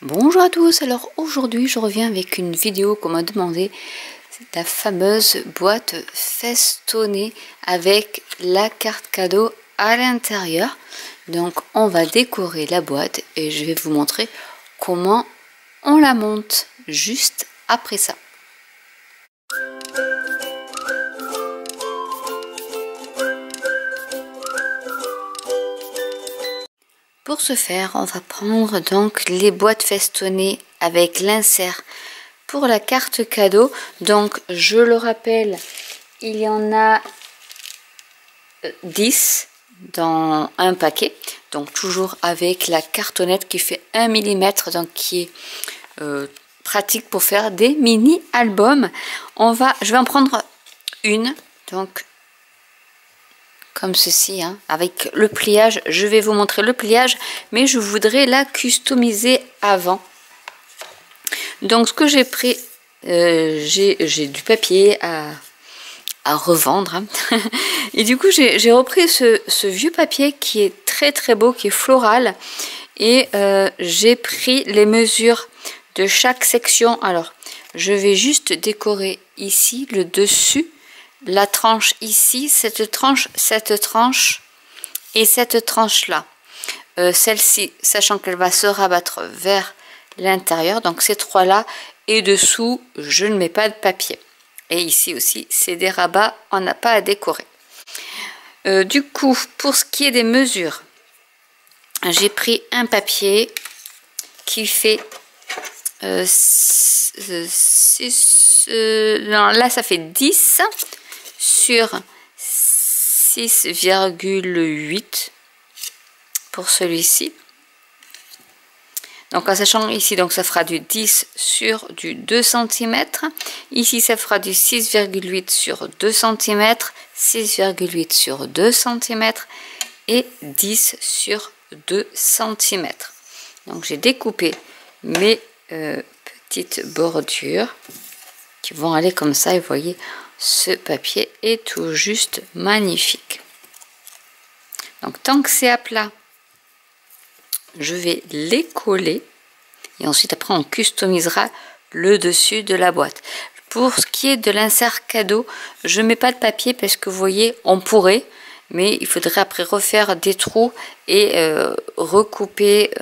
Bonjour à tous, alors aujourd'hui je reviens avec une vidéo qu'on m'a demandé, c'est la fameuse boîte festonnée avec la carte cadeau à l'intérieur. Donc on va décorer la boîte et je vais vous montrer comment on la monte juste après ça. Pour ce faire, on va prendre donc les boîtes festonnées avec l'insert pour la carte cadeau. Donc, je le rappelle, il y en a 10 dans un paquet. Donc, toujours avec la cartonnette qui fait 1 mm, donc qui est pratique pour faire des mini-albums. Je vais en prendre une, donc comme ceci, hein, avec le pliage. Je vais vous montrer le pliage, mais je voudrais la customiser avant. Donc ce que j'ai pris, j'ai du papier à revendre, hein. Et du coup j'ai repris ce vieux papier qui est très beau, qui est floral, et j'ai pris les mesures de chaque section. Alors je vais juste décorer ici le dessus, la tranche ici, cette tranche et cette tranche là. Celle-ci, sachant qu'elle va se rabattre vers l'intérieur, donc ces trois là, et dessous je ne mets pas de papier. Et ici aussi c'est des rabats, on n'a pas à décorer. Du coup, pour ce qui est des mesures, j'ai pris un papier qui fait non, là ça fait 10 sur 6,8 pour celui-ci. Donc en sachant ici, donc ça fera du 10 sur du 2 cm. Ici ça fera du 6,8 sur 2 cm, 6,8 sur 2 cm et 10 sur 2 cm. Donc j'ai découpé mes petites bordures qui vont aller comme ça, et vous voyez, ce papier est tout juste magnifique. Donc tant que c'est à plat, je vais les coller et ensuite après on customisera le dessus de la boîte. Pour ce qui est de l'insert cadeau, je mets pas de papier parce que vous voyez, on pourrait, mais il faudrait après refaire des trous et recouper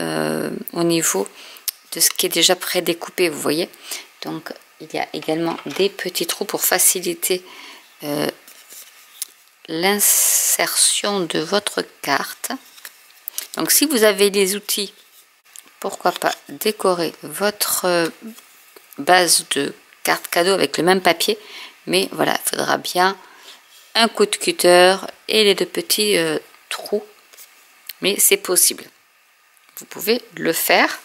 au niveau de ce qui est déjà prédécoupé, vous voyez. Donc il y a également des petits trous pour faciliter l'insertion de votre carte. Donc si vous avez les outils, pourquoi pas décorer votre base de carte cadeau avec le même papier, mais voilà, il faudra bien un coup de cutter et les deux petits trous, mais c'est possible, vous pouvez le faire.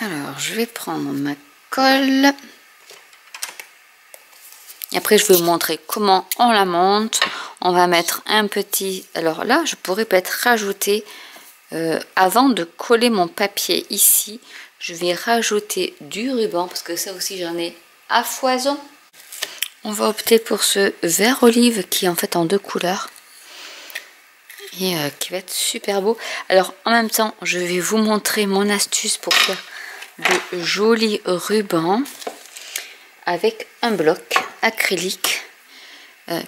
Alors je vais prendre ma colle. Et après je vais vous montrer comment on la monte. On va mettre un petit, alors là je pourrais peut-être rajouter avant de coller mon papier ici, je vais rajouter du ruban parce que ça aussi j'en ai à foison. On va opter pour ce vert olive qui est en fait en deux couleurs et qui va être super beau. Alors en même temps je vais vous montrer mon astuce pour faire de jolis rubans avec un bloc acrylique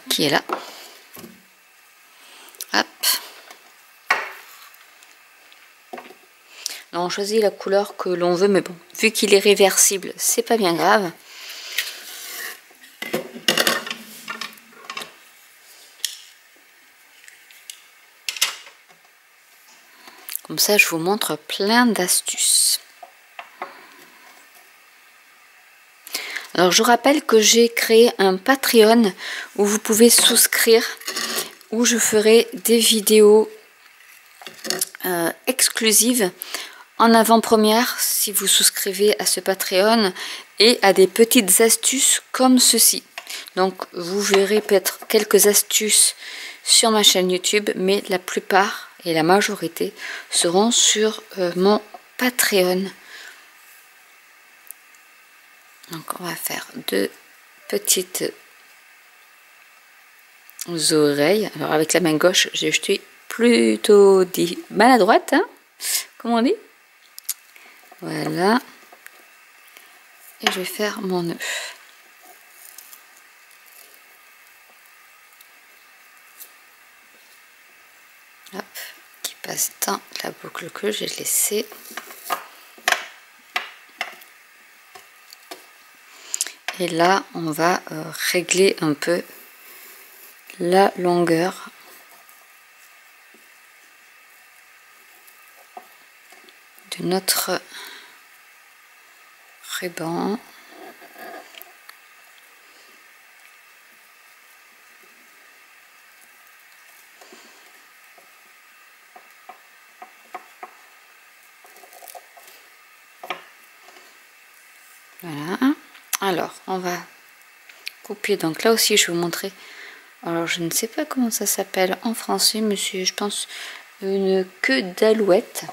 qui est là. Hop. On choisit la couleur que l'on veut, mais bon, vu qu'il est réversible, c'est pas bien grave. Comme ça, je vous montre plein d'astuces. Alors, je vous rappelle que j'ai créé un Patreon où vous pouvez souscrire, où je ferai des vidéos exclusives en avant-première si vous souscrivez à ce Patreon, et à des petites astuces comme ceci. Donc, vous verrez peut-être quelques astuces sur ma chaîne YouTube, mais la plupart et la majorité seront sur mon Patreon. Donc on va faire deux petites oreilles. Alors avec la main gauche, j'ai jeté plutôt dit maladroite, hein, comme on dit. Voilà. Et je vais faire mon nœud. Hop, qui passe dans la boucle que j'ai laissée. Et là, on va régler un peu la longueur de notre ruban. Voilà. Alors, on va couper. Donc là aussi, je vais vous montrer. Alors, je ne sais pas comment ça s'appelle en français, monsieur. Je pense une queue d'alouette.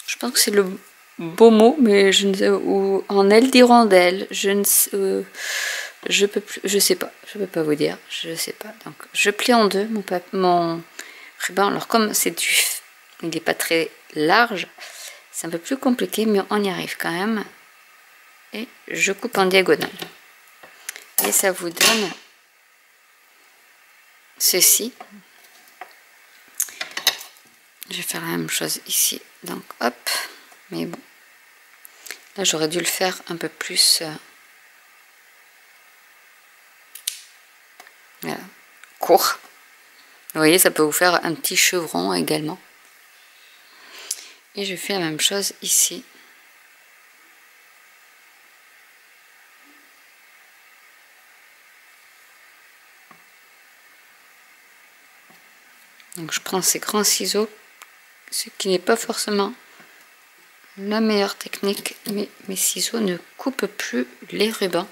Je pense que c'est le beau mot, mais je ne sais, ou en aile d'hirondelle. Je ne sais, je peux plus, je sais pas. Je peux pas vous dire. Je sais pas. Donc, je plie en deux mon ruban. Alors, comme c'est il n'est pas très large, c'est un peu plus compliqué, mais on y arrive quand même. Et je coupe en diagonale. Et ça vous donne ceci. Je vais faire la même chose ici. Donc hop. Mais bon. Là j'aurais dû le faire un peu plus. Voilà. Court. Vous voyez, ça peut vous faire un petit chevron également. Et je fais la même chose ici. Donc je prends ces grands ciseaux, ce qui n'est pas forcément la meilleure technique, mais mes ciseaux ne coupent plus les rubans.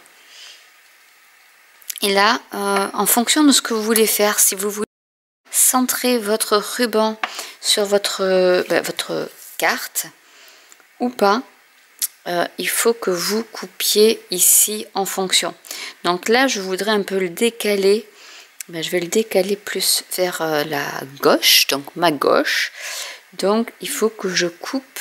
Et là, en fonction de ce que vous voulez faire, si vous voulez centrer votre ruban sur votre carte ou pas, il faut que vous coupiez ici en fonction. Donc là, je voudrais un peu le décaler. Je vais le décaler plus vers la gauche, donc ma gauche. Donc il faut que je coupe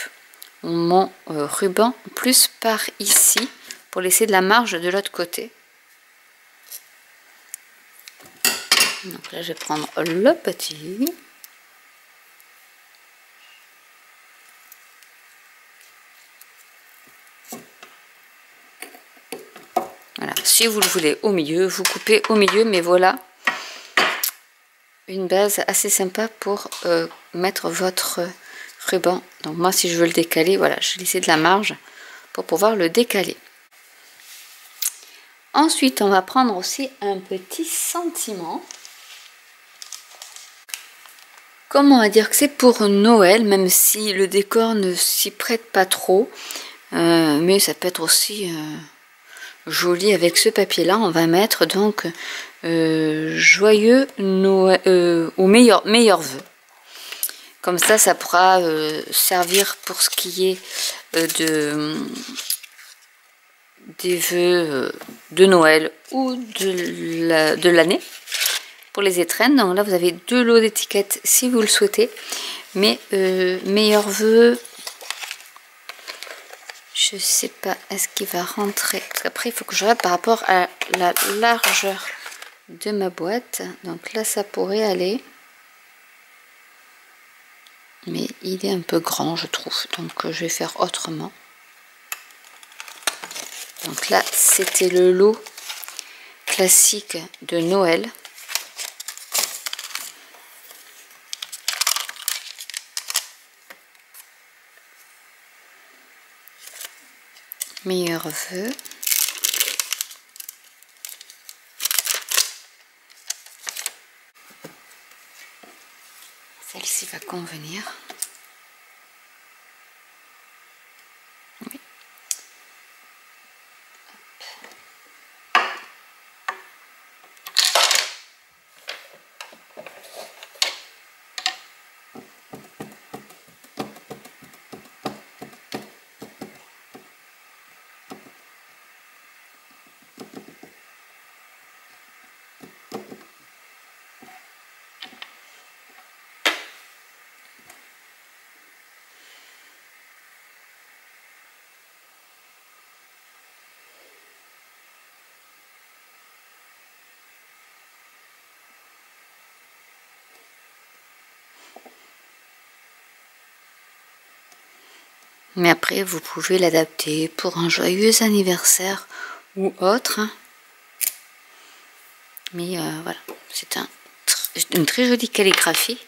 mon ruban plus par ici pour laisser de la marge de l'autre côté. Donc là je vais prendre le petit. Voilà, si vous le voulez au milieu, vous coupez au milieu, mais voilà une base assez sympa pour mettre votre ruban. Donc moi si je veux le décaler, voilà, je vais laisser de la marge pour pouvoir le décaler. Ensuite on va prendre aussi un petit sentiment. Comme on va dire que c'est pour Noël, même si le décor ne s'y prête pas trop, mais ça peut être aussi joli avec ce papier là. On va mettre donc joyeux Noël, ou meilleur vœu. Comme ça pourra servir pour ce qui est des vœux de Noël ou de l'année pour les étrennes. Donc là vous avez 2 lots d'étiquettes si vous le souhaitez, mais meilleur vœu, je sais pas, est-ce qu'il va rentrer, parce qu'après il faut que je regarde par rapport à la largeur de ma boîte. Donc là ça pourrait aller, mais il est un peu grand je trouve, donc je vais faire autrement. Donc là c'était le lot classique de Noël. Meilleur vœu. Celle-ci va convenir. Oui. Mais après, vous pouvez l'adapter pour un joyeux anniversaire ou autre. Mais voilà, c'est une très jolie calligraphie.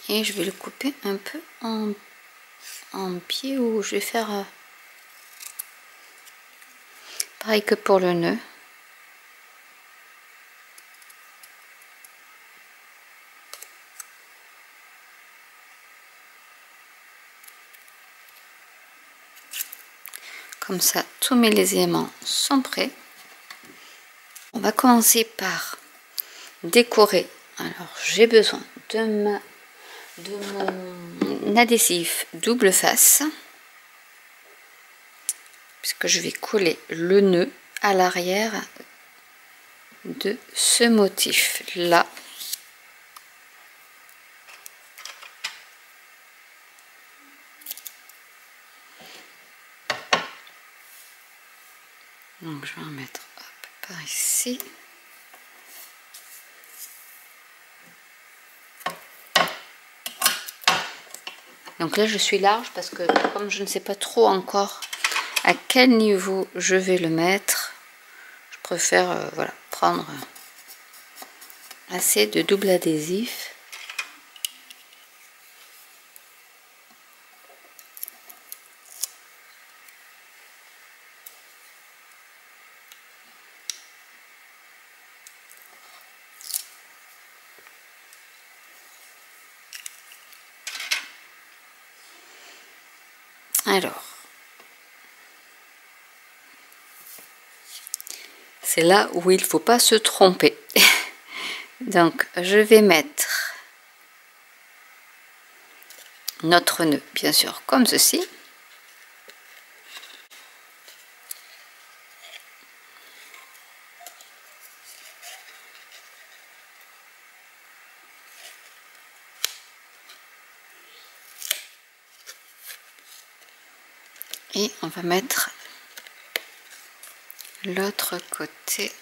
Et je vais le couper un peu en pied où je vais faire pareil que pour le nœud. Comme ça, tous mes éléments sont prêts. On va commencer par décorer. Alors, j'ai besoin de mon adhésif double face, puisque je vais coller le nœud à l'arrière de ce motif là. Donc je vais en mettre par ici. Donc là je suis large parce que comme je ne sais pas trop encore à quel niveau je vais le mettre, je préfère voilà, prendre assez de double adhésif. Alors, c'est là où il ne faut pas se tromper. Donc, je vais mettre notre nœud, bien sûr, comme ceci. Et on va mettre l'autre côté.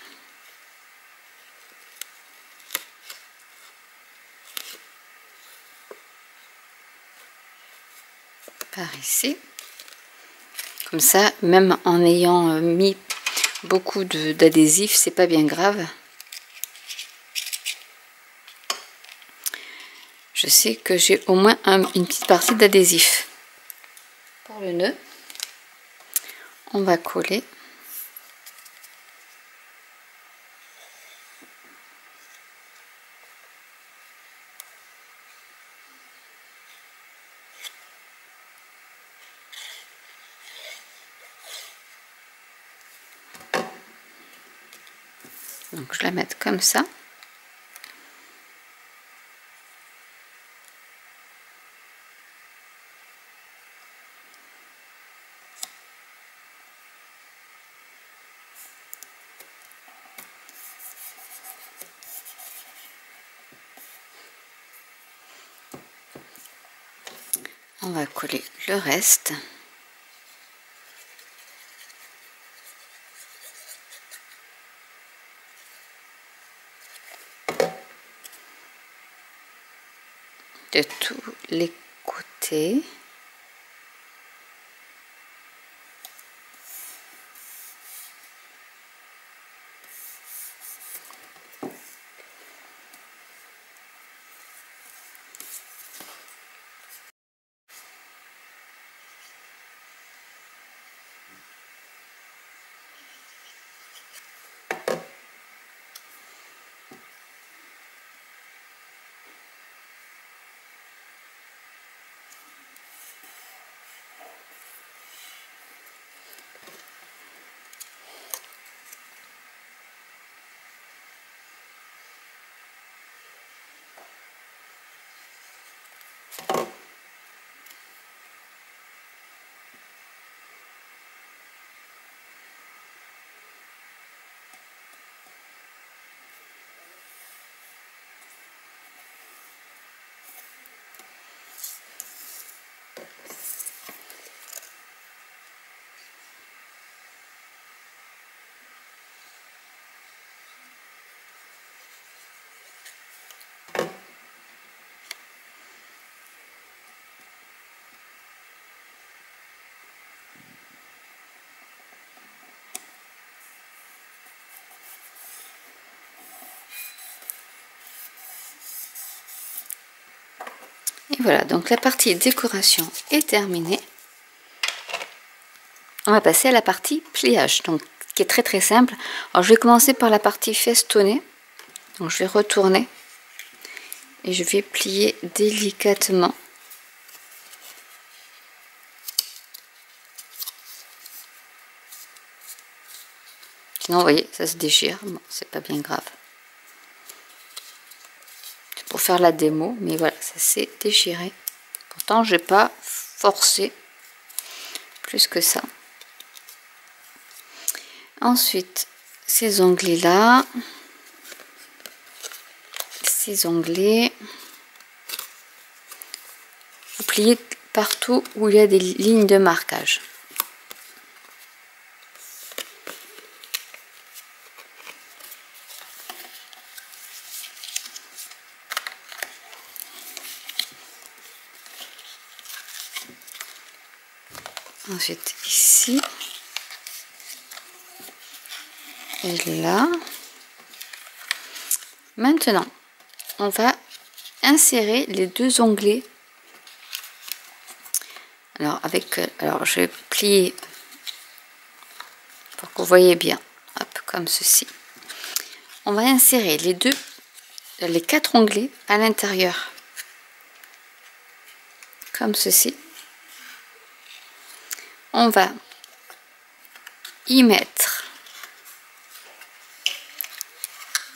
Par ici. Comme ça, même en ayant mis beaucoup d'adhésif, c'est pas bien grave. Je sais que j'ai au moins une petite partie d'adhésif. Pour le nœud, on va coller. Donc je la mets comme ça. On va coller le reste. De tous les côtés. Voilà, donc la partie décoration est terminée. On va passer à la partie pliage, donc qui est très simple. Alors je vais commencer par la partie festonnée. Donc je vais retourner et je vais plier délicatement. Sinon, vous voyez, ça se déchire. Bon, c'est pas bien grave. C'est pour faire la démo, mais voilà, ça s'est déchiré. Pourtant, j'ai pas forcé plus que ça. Ensuite, ces onglets-là, ces onglets, vous pliez partout où il y a des lignes de marquage. Ensuite ici et là. Maintenant, on va insérer les deux onglets. Alors je vais plier pour que vous voyez bien. Hop, comme ceci. On va insérer les 4 onglets à l'intérieur, comme ceci. On va y mettre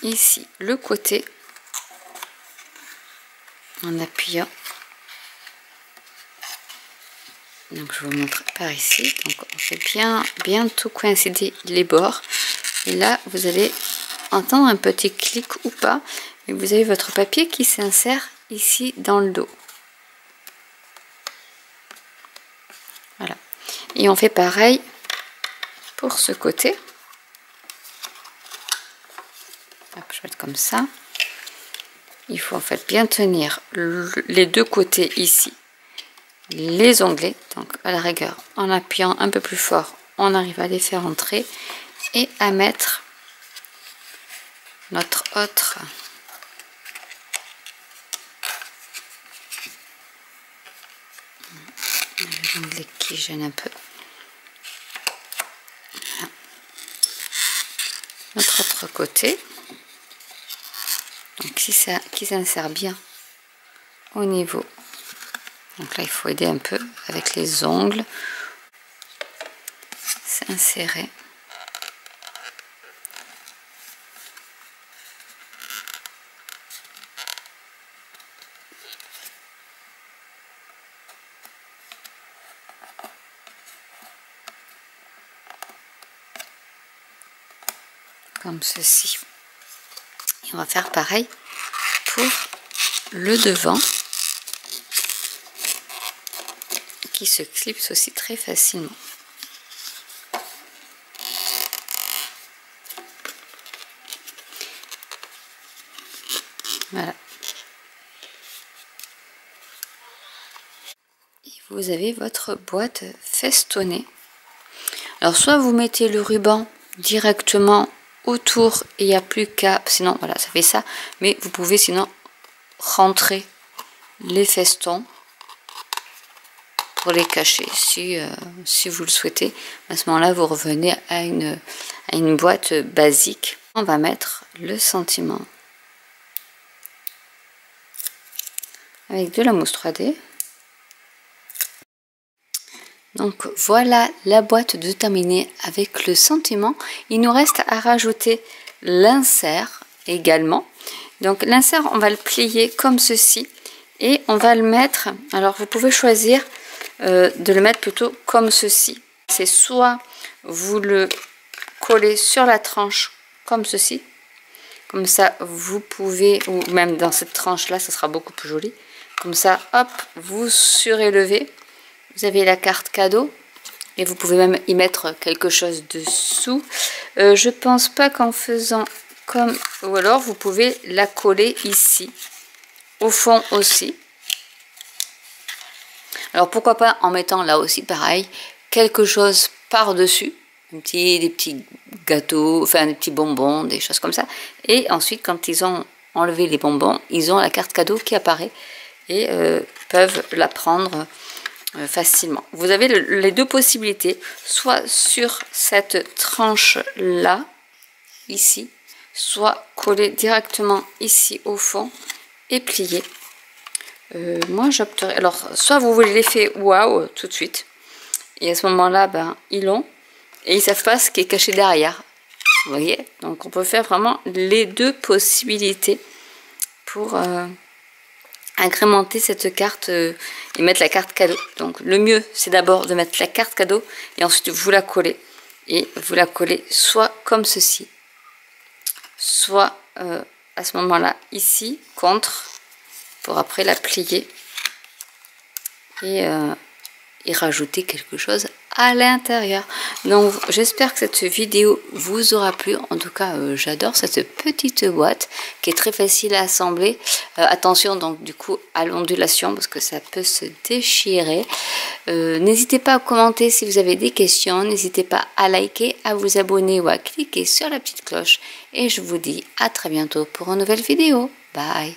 ici le côté en appuyant. Donc je vous montre par ici. Donc on fait bien tout coïncider les bords. Et là vous allez entendre un petit clic ou pas. Et vous avez votre papier qui s'insère ici dans le dos. Voilà. Et on fait pareil pour ce côté. Hop, je vais mettre comme ça. Il faut en fait bien tenir les deux côtés ici, les onglets. Donc à la rigueur, en appuyant un peu plus fort, on arrive à les faire entrer et à mettre notre autre l'onglet qui gêne un peu. Voilà. Notre autre côté. Donc qui s'insère bien au niveau. Donc là il faut aider un peu avec les ongles. S'insérer. Comme ceci. Et on va faire pareil pour le devant qui se clipse aussi très facilement. Voilà. Et vous avez votre boîte festonnée. Alors soit vous mettez le ruban directement autour et il n'y a plus qu'à, sinon voilà, ça fait ça, mais vous pouvez sinon rentrer les festons pour les cacher si vous le souhaitez. À ce moment là vous revenez à une boîte basique. On va mettre le sentiment avec de la mousse 3D. Donc voilà la boîte de terminée avec le sentiment. Il nous reste à rajouter l'insert également. Donc l'insert, on va le plier comme ceci et on va le mettre. Alors vous pouvez choisir de le mettre plutôt comme ceci. C'est soit vous le collez sur la tranche comme ceci. Comme ça vous pouvez, ou même dans cette tranche là, ça sera beaucoup plus joli. Comme ça, hop, vous surélevez. Vous avez la carte cadeau et vous pouvez même y mettre quelque chose dessous. Je pense pas qu'en faisant comme... Ou alors vous pouvez la coller ici, au fond aussi. Alors pourquoi pas en mettant là aussi pareil, quelque chose par-dessus. Des petits gâteaux, enfin des petits bonbons, des choses comme ça. Et ensuite quand ils ont enlevé les bonbons, ils ont la carte cadeau qui apparaît. et peuvent la prendre facilement. Vous avez les deux possibilités, soit sur cette tranche là, ici, soit coller directement ici au fond et plier. Moi j'opterais, alors soit vous voulez l'effet waouh tout de suite, et à ce moment là ben ils l'ont et ils savent pas ce qui est caché derrière, vous voyez. Donc on peut faire vraiment les deux possibilités pour agrémenter cette carte et mettre la carte cadeau. Donc le mieux c'est d'abord de mettre la carte cadeau et ensuite vous la collez, et vous la collez soit comme ceci, soit à ce moment là ici contre, pour après la plier et rajouter quelque chose à l'intérieur. Donc j'espère que cette vidéo vous aura plu. En tout cas j'adore cette petite boîte qui est très facile à assembler. Attention donc du coup à l'ondulation parce que ça peut se déchirer. N'hésitez pas à commenter si vous avez des questions, n'hésitez pas à liker, à vous abonner ou à cliquer sur la petite cloche, et je vous dis à très bientôt pour une nouvelle vidéo. Bye.